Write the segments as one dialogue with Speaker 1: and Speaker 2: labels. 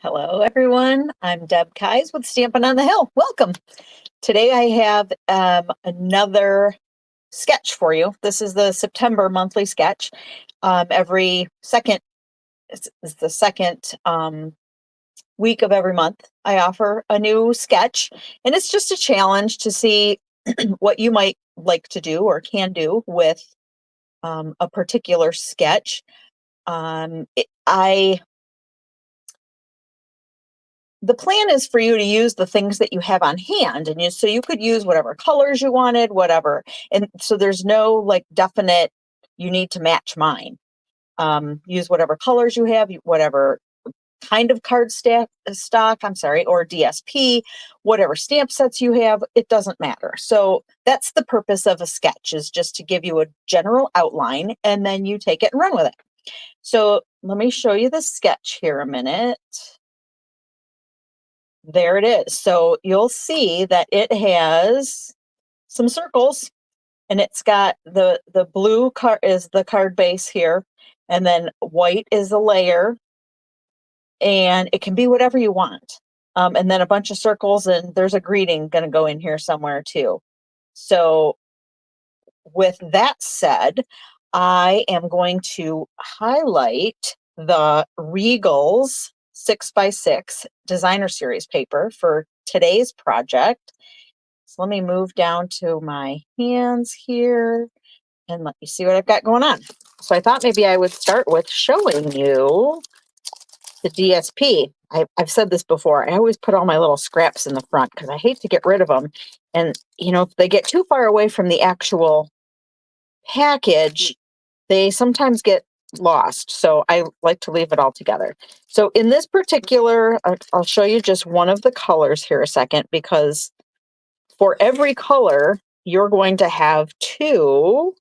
Speaker 1: Hello, everyone. I'm Deb Keyes with Stampin' on the Hill. Welcome. Today I have another sketch for you. This is the September monthly sketch. Every second, it's the second week of every month, I offer a new sketch, and it's just a challenge to see what you might like to do or can do with a particular sketch. The plan is for you to use the things that you have on hand, and so you could use whatever colors you wanted, whatever. And so there's no like definite, you need to match mine. Use whatever colors you have, whatever kind of stock, I'm sorry, or DSP, whatever stamp sets you have, it doesn't matter. So that's the purpose of a sketch, is just to give you a general outline and then you take it and run with it. So let me show you the sketch here a minute. There it is. So you'll see that it has some circles, and it's got the blue card is the card base here, and then white is a layer, and it can be whatever you want. And then a bunch of circles, and there's a greeting going to go in here somewhere too. So with that said, I am going to highlight the Regals 6x6 designer series paper for today's project. So let me move down to my hands here and let you see what I've got going on. So I thought maybe I would start with showing you the DSP. I've said this before. I always put all my little scraps in the front because I hate to get rid of them. And, if they get too far away from the actual package, they sometimes get lost. So I like to leave it all together. So in this particular, I'll show you just one of the colors here a second, because for every color, you're going to have two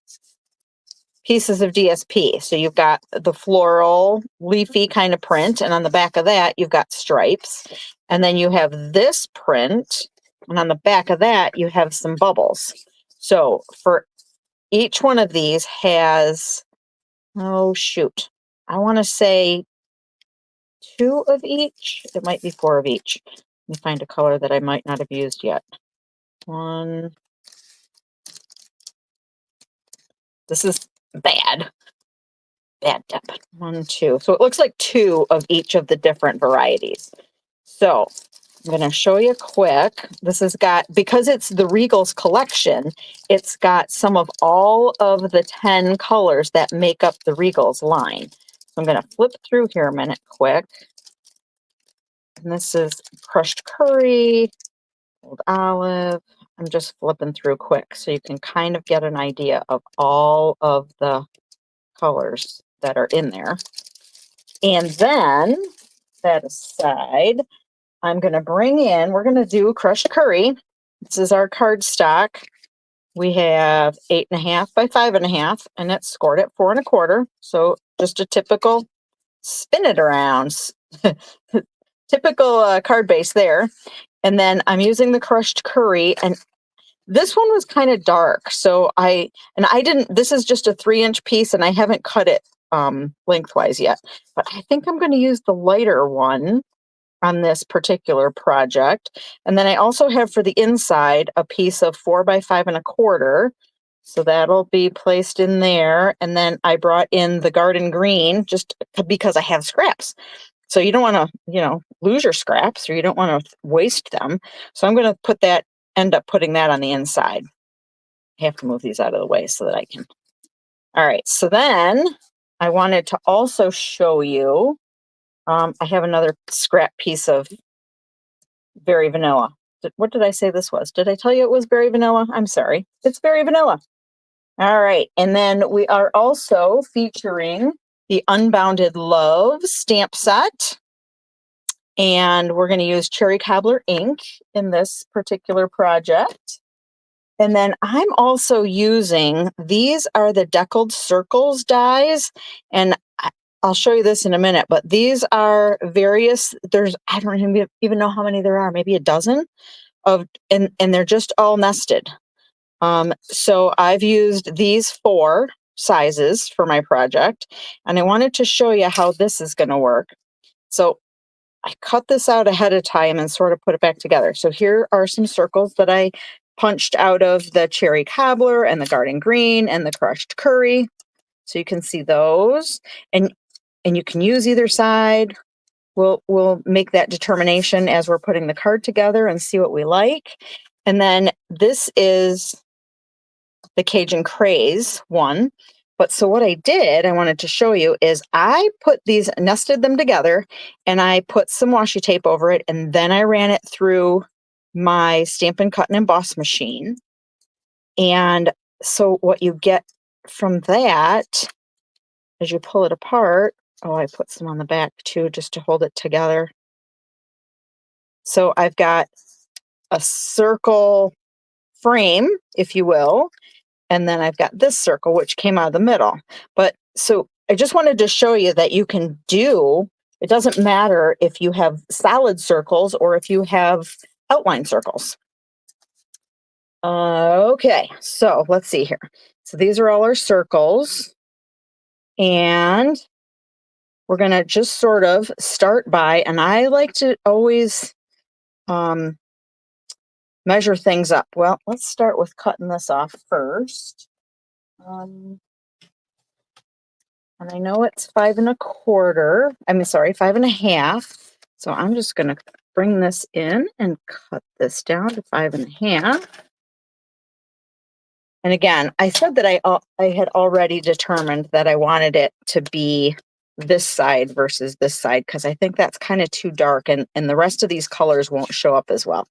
Speaker 1: pieces of DSP. So you've got the floral, leafy kind of print, and on the back of that, you've got stripes. And then you have this print, and on the back of that, you have some bubbles. So for each one of these has, oh shoot, I want to say 2 of each. It might be 4 of each. Let me find a color that I might not have used yet. One. This is bad. Bad dip. 1, 2. So it looks like 2 of each of the different varieties. So I'm going to show you quick. This has got, because it's the Regals collection, it's got some of all of the 10 colors that make up the Regals line. So I'm going to flip through here a minute quick. And this is crushed curry, old olive. I'm just flipping through quick so you can kind of get an idea of all of the colors that are in there. And then, that aside, I'm going to bring in, we're going to do crushed curry. This is our cardstock. We have 8.5 by 5.5, and it's scored at 4 1/4. So just a typical spin it around, typical card base there. And then I'm using the crushed curry, and this one was kind of dark. So this is just a 3-inch piece, and I haven't cut it lengthwise yet, but I think I'm going to use the lighter one on this particular project. And then I also have for the inside a piece of 4 by 5 1/4. So that'll be placed in there. And then I brought in the garden green just because I have scraps. So you don't want to, lose your scraps, or you don't want to waste them. So I'm going to end up putting that on the inside. I have to move these out of the way so that I can. All right. So then I wanted to also show you, I have another scrap piece of berry vanilla. What did I say this was? Did I tell you it was berry vanilla? I'm sorry. It's berry vanilla. All right. And then we are also featuring the Unbounded Love stamp set. And we're going to use cherry cobbler ink in this particular project. And then I'm also using, these are the Deckled circles dies. And I'll show you this in a minute, but these are various, I don't even know how many there are, maybe a dozen and they're just all nested. So I've used these 4 sizes for my project, and I wanted to show you how this is going to work. So I cut this out ahead of time and sort of put it back together. So here are some circles that I punched out of the cherry cobbler and the garden green and the crushed curry. So you can see those, and you can use either side. We'll make that determination as we're putting the card together and see what we like. And then this is the Cajun Craze one. But so what I did, I wanted to show you, is I put these, nested them together, and I put some washi tape over it, and then I ran it through my Stampin' Cut and Emboss machine. And so what you get from that, as you pull it apart, oh, I put some on the back too, just to hold it together. So I've got a circle frame, if you will, and then I've got this circle, which came out of the middle. But so I just wanted to show you that you can do, it doesn't matter if you have solid circles or if you have outline circles. Okay, so let's see here. So these are all our circles. And we're going to just sort of start by, and I like to always measure things up. Well, let's start with cutting this off first. And I know it's 5 1/4. I mean, sorry, 5 1/2. So I'm just going to bring this in and cut this down to 5 1/2. And again, I said that I had already determined that I wanted it to be this side versus this side, because I think that's kind of too dark, and the rest of these colors won't show up as well.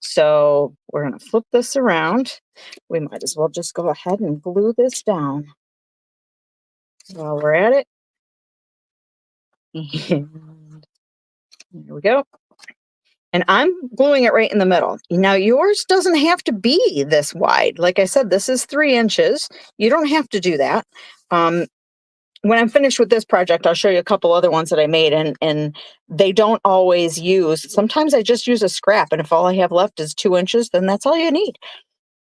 Speaker 1: So we're going to flip this around. We might as well just go ahead and glue this down while we're at it. And there we go. And I'm gluing it right in the middle. Now yours doesn't have to be this wide. Like I said, this is 3 inches. You don't have to do that. When I'm finished with this project, I'll show you a couple other ones that I made, and they don't always use, sometimes I just use a scrap, and if all I have left is 2 inches, then that's all you need.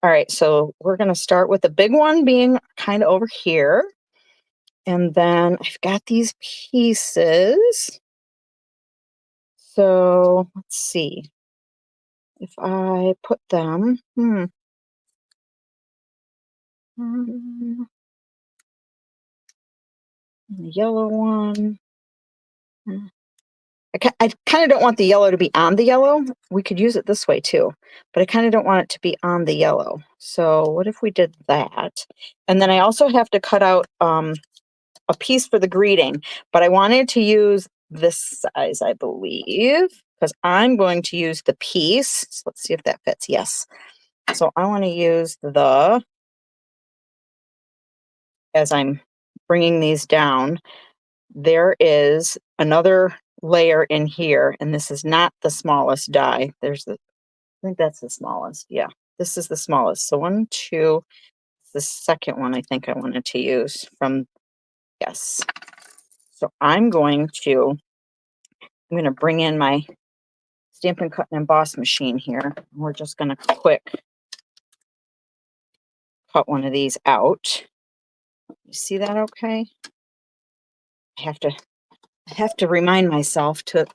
Speaker 1: All right, so we're gonna start with the big one being kind of over here. And then I've got these pieces. So let's see. If I put them, the yellow one. I kind of don't want the yellow to be on the yellow. We could use it this way too, but I kind of don't want it to be on the yellow. So what if we did that? And then I also have to cut out a piece for the greeting, but I wanted to use this size, I believe, because I'm going to use the piece. So let's see if that fits. Yes. So I want to use as I'm bringing these down, there is another layer in here, and this is not the smallest die. I think that's the smallest. Yeah, this is the smallest. So 1, 2, the second one I think I wanted to use from, yes. So I'm going to bring in my Stampin' Cut and Emboss machine here. We're just going to quick cut one of these out. You see that okay? I have to remind myself to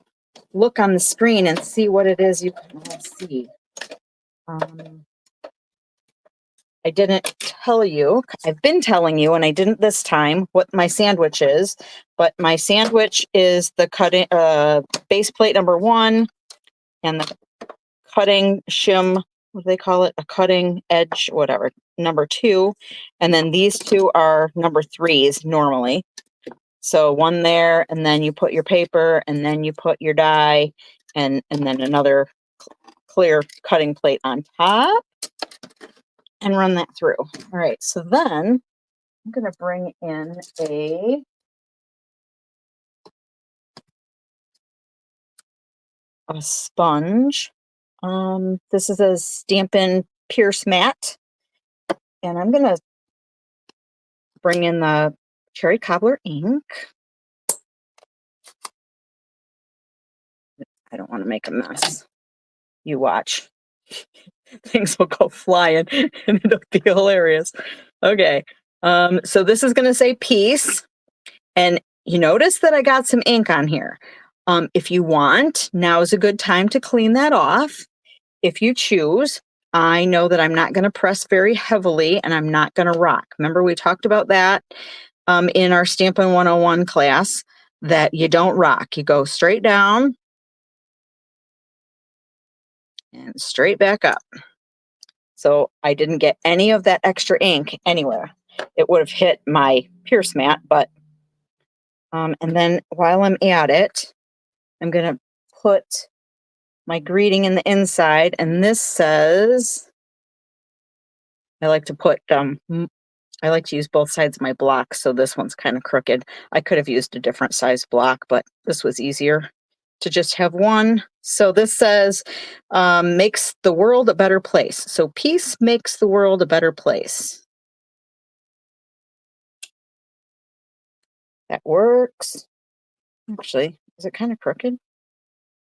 Speaker 1: look on the screen and see what it is you can all see. I didn't tell you, I've been telling you, and I didn't this time, what my sandwich is, but my sandwich is the cutting base plate number 1 and the cutting shim, what do they call it? A cutting edge, whatever, number 2. And then these 2 are number 3s normally. So 1 there, and then you put your paper, and then you put your die, and then another clear cutting plate on top, and run that through. All right, so then I'm going to bring in a sponge. This is a Stampin' Pierce mat, and I'm going to bring in the cherry cobbler ink. I don't want to make a mess. You watch. Things will go flying and it'll be hilarious. Okay. So this is going to say peace. And you notice that I got some ink on here. If you want, now is a good time to clean that off. If you choose, I know that I'm not going to press very heavily and I'm not going to rock. Remember, we talked about that in our Stampin' 101 class, that you don't rock. You go straight down and straight back up. So I didn't get any of that extra ink anywhere. It would have hit my Pierce mat, but, and then while I'm at it, I'm going to put my greeting in the inside, and this says, I like to use both sides of my block, so this one's kind of crooked. I could have used a different size block, but this was easier to just have one. So this says, makes the world a better place. So peace makes the world a better place. That works. Actually, is it kind of crooked?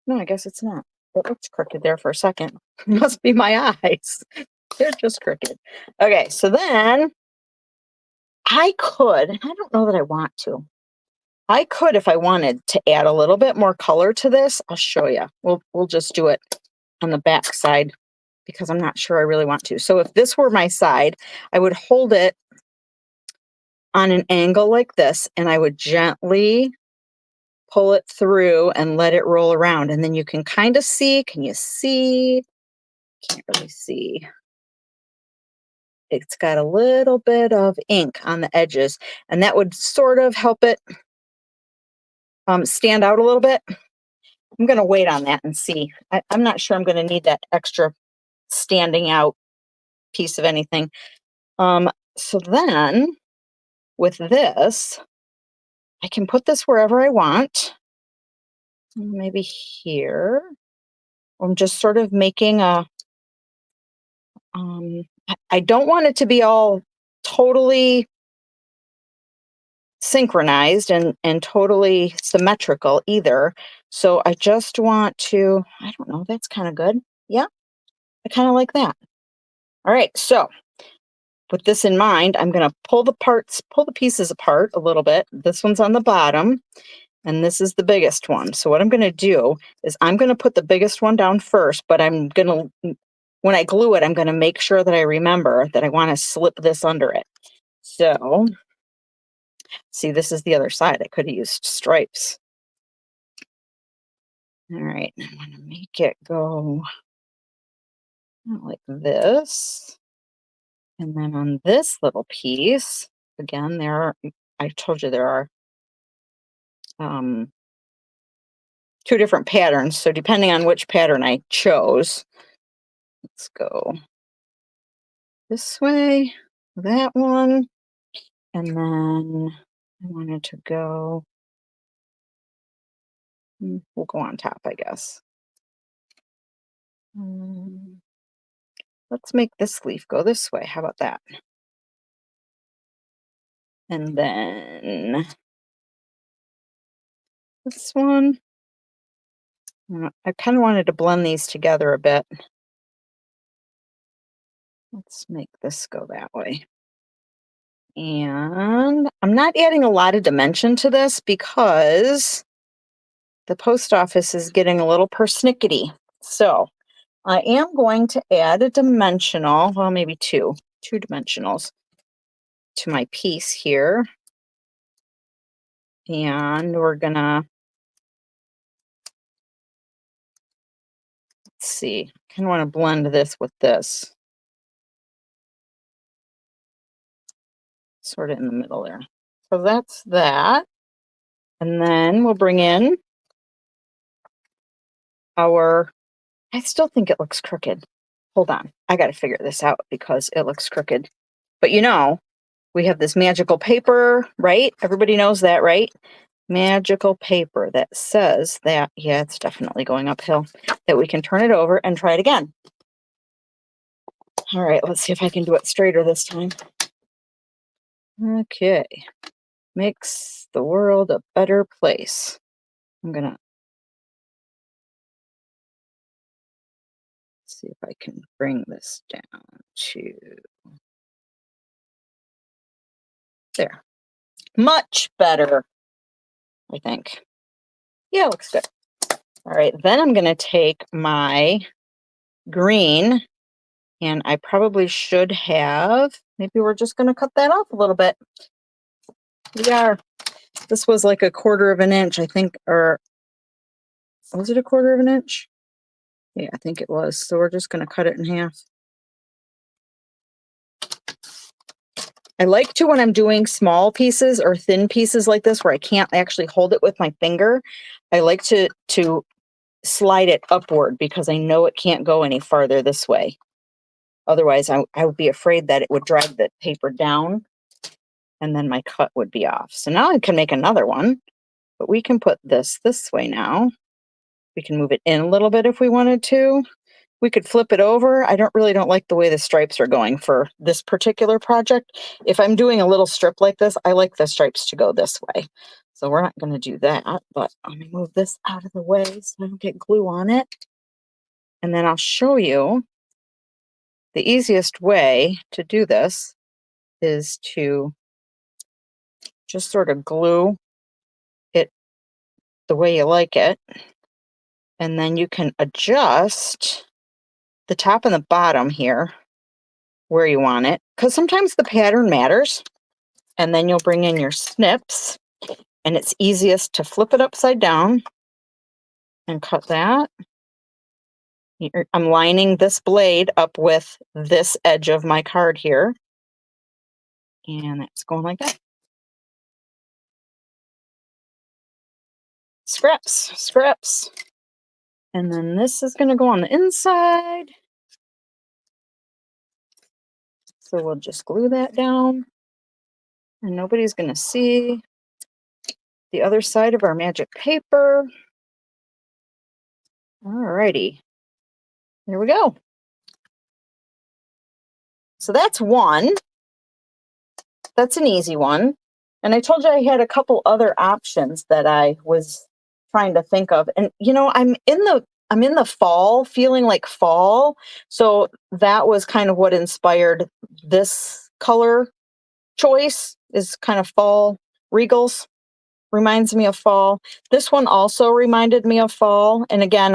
Speaker 1: No, I guess it's not. It looks crooked there for a second. It must be my eyes. They're just crooked. Okay, so then I could, I don't know that I want to. I could, if I wanted to add a little bit more color to this, I'll show you. We'll just do it on the back side because I'm not sure I really want to. So if this were my side, I would hold it on an angle like this, and I would gently pull it through and let it roll around. And then you can kind of see, can you see? Can't really see. It's got a little bit of ink on the edges, and that would sort of help it stand out a little bit. I'm going to wait on that and see. I'm not sure I'm going to need that extra standing out piece of anything. So then with this, I can put this wherever I want. Maybe here. I'm just sort of making a, I don't want it to be all totally synchronized and totally symmetrical either. So I just want to, I don't know, that's kind of good. Yeah, I kind of like that. All right, so with this in mind, I'm going to pull the pieces apart a little bit. This one's on the bottom, and this is the biggest one. So what I'm going to do is I'm going to put the biggest one down first, but I'm going to, when I glue it, I'm going to make sure that I remember that I want to slip this under it. So, see, this is the other side. I could have used stripes. All right, I want to make it go like this. And then on this little piece, again, I told you there are two different patterns. So depending on which pattern I chose, let's go this way, that one, and then I wanted to go, we'll go on top, I guess. Let's make this leaf go this way. How about that? And then this one. I kind of wanted to blend these together a bit. Let's make this go that way. And I'm not adding a lot of dimension to this because the post office is getting a little persnickety. So I am going to add a dimensional, well, maybe two dimensionals to my piece here. And we're gonna, let's see, I kind of want to blend this with this. Sort of in the middle there. So that's that. And then we'll bring in I still think it looks crooked. Hold on, I got to figure this out because it looks crooked. But we have this magical paper, right? Everybody knows that, right? Magical paper that says that, yeah, it's definitely going uphill, that we can turn it over and try it again. All right, let's see if I can do it straighter this time. Okay, makes the world a better place. I'm gonna see if I can bring this down to there. Much better, I think. Yeah, looks good. All right, then I'm gonna take my green, and I probably should have, maybe we're just gonna cut that off a little bit. We are. This was like 1/4 of an inch, I think, or was it 1/4 of an inch? Yeah, I think it was. So we're just gonna cut it in half. I like to, when I'm doing small pieces or thin pieces like this, where I can't actually hold it with my finger, I like to slide it upward because I know it can't go any farther this way. Otherwise, I would be afraid that it would drag the paper down and then my cut would be off. So now I can make another one, but we can put this way now. We can move it in a little bit if we wanted to. We could flip it over. I really don't like the way the stripes are going for this particular project. If I'm doing a little strip like this, I like the stripes to go this way. So we're not going to do that, but let me move this out of the way so I don't get glue on it. And then I'll show you the easiest way to do this is to just sort of glue it the way you like it. And then you can adjust the top and the bottom here where you want it, because sometimes the pattern matters. And then you'll bring in your snips, and it's easiest to flip it upside down and cut that. I'm lining this blade up with this edge of my card here, and it's going like that. Scraps, scraps. And then this is going to go on the inside. So we'll just glue that down, and nobody's going to see the other side of our magic paper. Alrighty, there we go. So that's one. That's an easy one. And I told you I had a couple other options that I was trying to think of. And you know, I'm in the fall, feeling like fall. So that was kind of what inspired this color choice, is kind of fall. Regals reminds me of fall. This one also reminded me of fall. And again,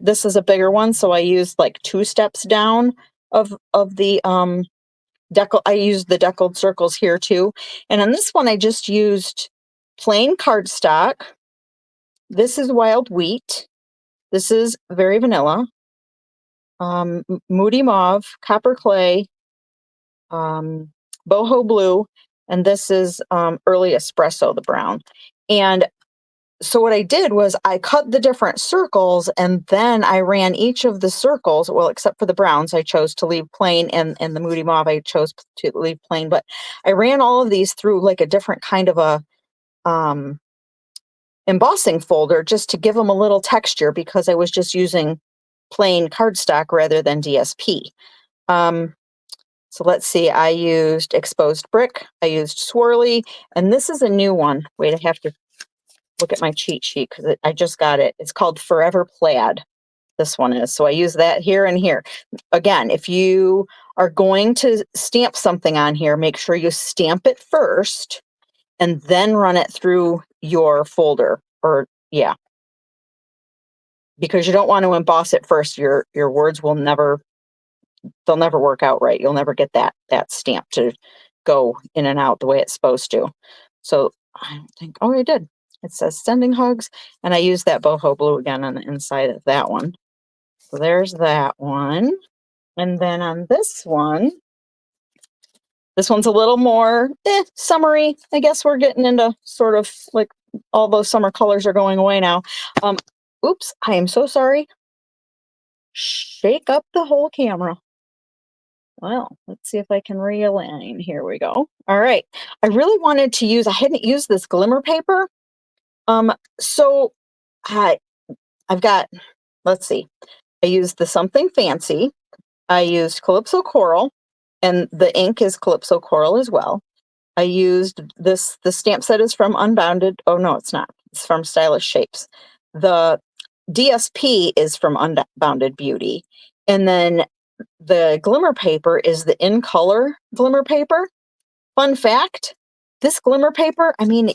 Speaker 1: this is a bigger one, so I used like 2 steps down of the I used the deckled circles here too. And on this one, I just used plain cardstock. This is wild wheat. This is very vanilla. Moody mauve, copper clay, boho blue, and this is early espresso, the brown. And so what I did was I cut the different circles, and then I ran each of the circles, well, except for the browns, I chose to leave plain, and the moody mauve, I chose to leave plain. But I ran all of these through like a different kind of a embossing folder just to give them a little texture, because I was just using plain cardstock rather than DSP. So let's see, I used exposed brick, I used swirly, and this is a new one. Wait, I have to look at my cheat sheet because I just got it. It's called Forever Plaid. This one is. So I use that here and here. Again, if you are going to stamp something on here, make sure you stamp it first and then run it through your folder. Or yeah, because you don't want to emboss it first. Your words will they'll never work out right. You'll never get that stamp to go in and out the way it's supposed to. So I think, oh, I did. It says sending hugs, and I used that boho blue again on the inside of that one. So there's that one. And then on this one's a little more summery. I guess we're getting into sort of like all those summer colors are going away now. Oops, I am so sorry. Shake up the whole camera. Well, let's see if I can realign. Here we go. All right. I really wanted to use, I hadn't used this glimmer paper. So I've got, let's see, I used the Something Fancy. I used Calypso Coral, and the ink is Calypso Coral as well. I used the stamp set is from Unbounded. Oh, no, it's not. It's from Stylish Shapes. The DSP is from Unbounded Beauty. And then the glimmer paper is the In Color glimmer paper. Fun fact, this glimmer paper, I mean,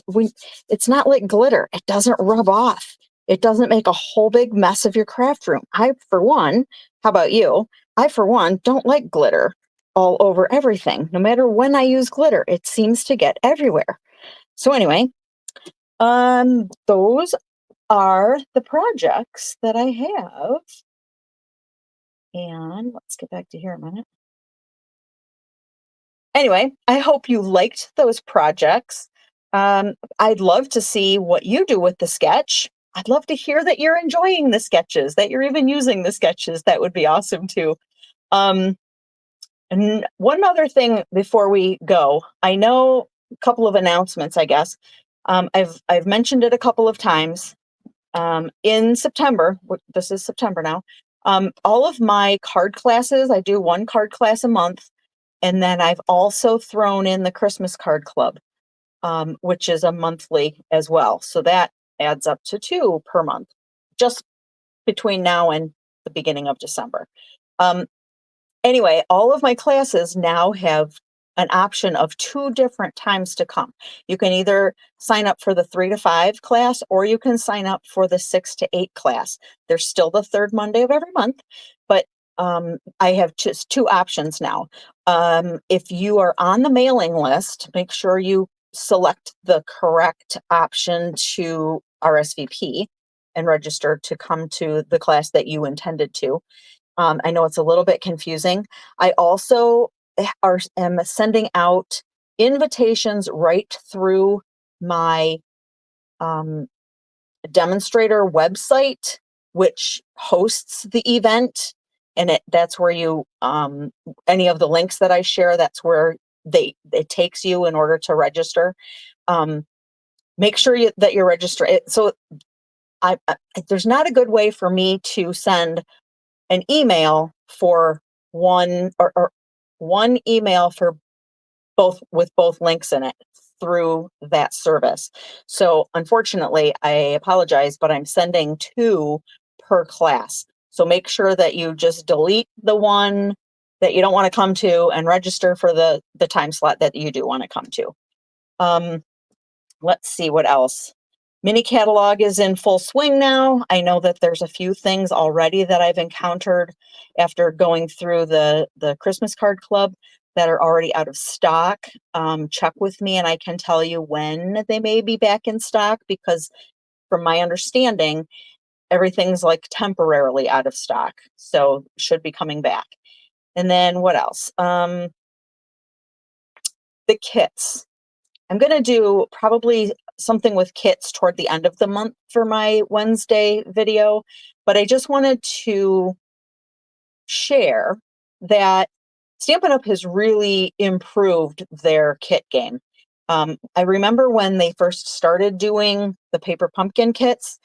Speaker 1: it's not like glitter. It doesn't rub off. It doesn't make a whole big mess of your craft room. I, for one, how about you? I, for one, don't like glitter all over everything. No matter when I use glitter, it seems to get everywhere. So anyway, those are the projects that I have. And let's get back to here a minute. Anyway, I hope you liked those projects. I'd love to see what you do with the sketch. I'd love to hear that you're enjoying the sketches, that you're even using the sketches. That would be awesome too. Um, and one other thing before we go, I know a couple of announcements, I guess. I've mentioned it a couple of times. In September, this is September now, all of my card classes, I do one card class a month. And then I've also thrown in the Christmas card club, which is a monthly as well. So that adds up to 2 per month, just between now and the beginning of December. Um, Anyway, all of my classes now have an option of 2 different times to come. You can either sign up for the 3 to 5 class, or you can sign up for the 6 to 8 class. There's still the third Monday of every month, but I have just 2 options now. If you are on the mailing list, make sure you select the correct option to RSVP and register to come to the class that you intended to. I know it's a little bit confusing. I also am sending out invitations right through my um, demonstrator website, which hosts the event. And that's where you, any of the links that I share, that's where it takes you in order to register. Make sure that you register it. So there's not a good way for me to send an email for one, or one email for both, with both links in it, through that service. So unfortunately, I apologize, but I'm sending 2 per class. So make sure that you just delete the one that you don't want to come to and register for the time slot that you do want to come to. Let's see what else. Mini catalog is in full swing now. I know that there's a few things already that I've encountered after going through the Christmas card club that are already out of stock. Check with me and I can tell you when they may be back in stock, because from my understanding, everything's like temporarily out of stock. So should be coming back. And then what else? The kits. I'm going to do probably something with kits toward the end of the month for my Wednesday video, but I just wanted to share that Stampin' Up! Has really improved their kit game. I remember when they first started doing the paper pumpkin kits,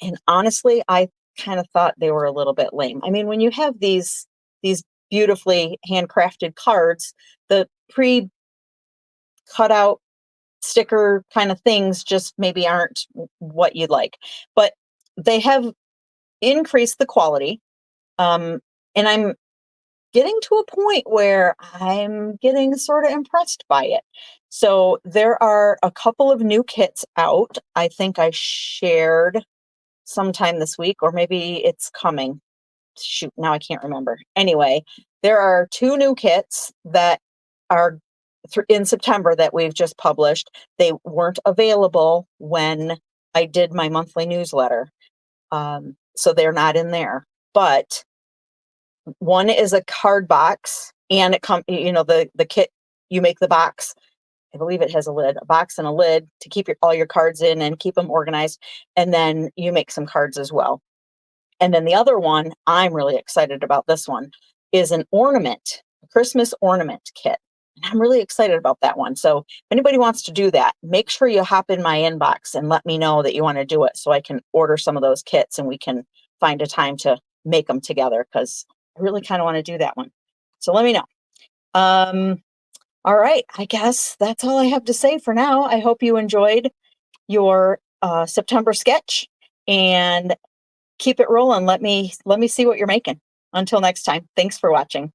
Speaker 1: and honestly, I kind of thought they were a little bit lame. I mean, when you have these beautifully handcrafted cards, the pre-cut out sticker kind of things just maybe aren't what you'd like, but they have increased the quality. And I'm getting to a point where I'm getting sort of impressed by it. So there are a couple of new kits out. I think I shared sometime this week, or maybe it's coming. Shoot, now I can't remember. Anyway, there are 2 new kits that are in September that we've just published. They weren't available when I did my monthly newsletter. So they're not in there, but one is a card box, and it comes, the kit, you make the box. I believe it has a box and a lid to keep all your cards in and keep them organized. And then you make some cards as well. And then the other one, I'm really excited about this one, is a Christmas ornament kit. And I'm really excited about that one. So if anybody wants to do that, make sure you hop in my inbox and let me know that you want to do it, so I can order some of those kits and we can find a time to make them together, because I really kind of want to do that one. So let me know. All right, I guess that's all I have to say for now. I hope you enjoyed your September sketch, and keep it rolling. Let me see what you're making. Until next time, thanks for watching.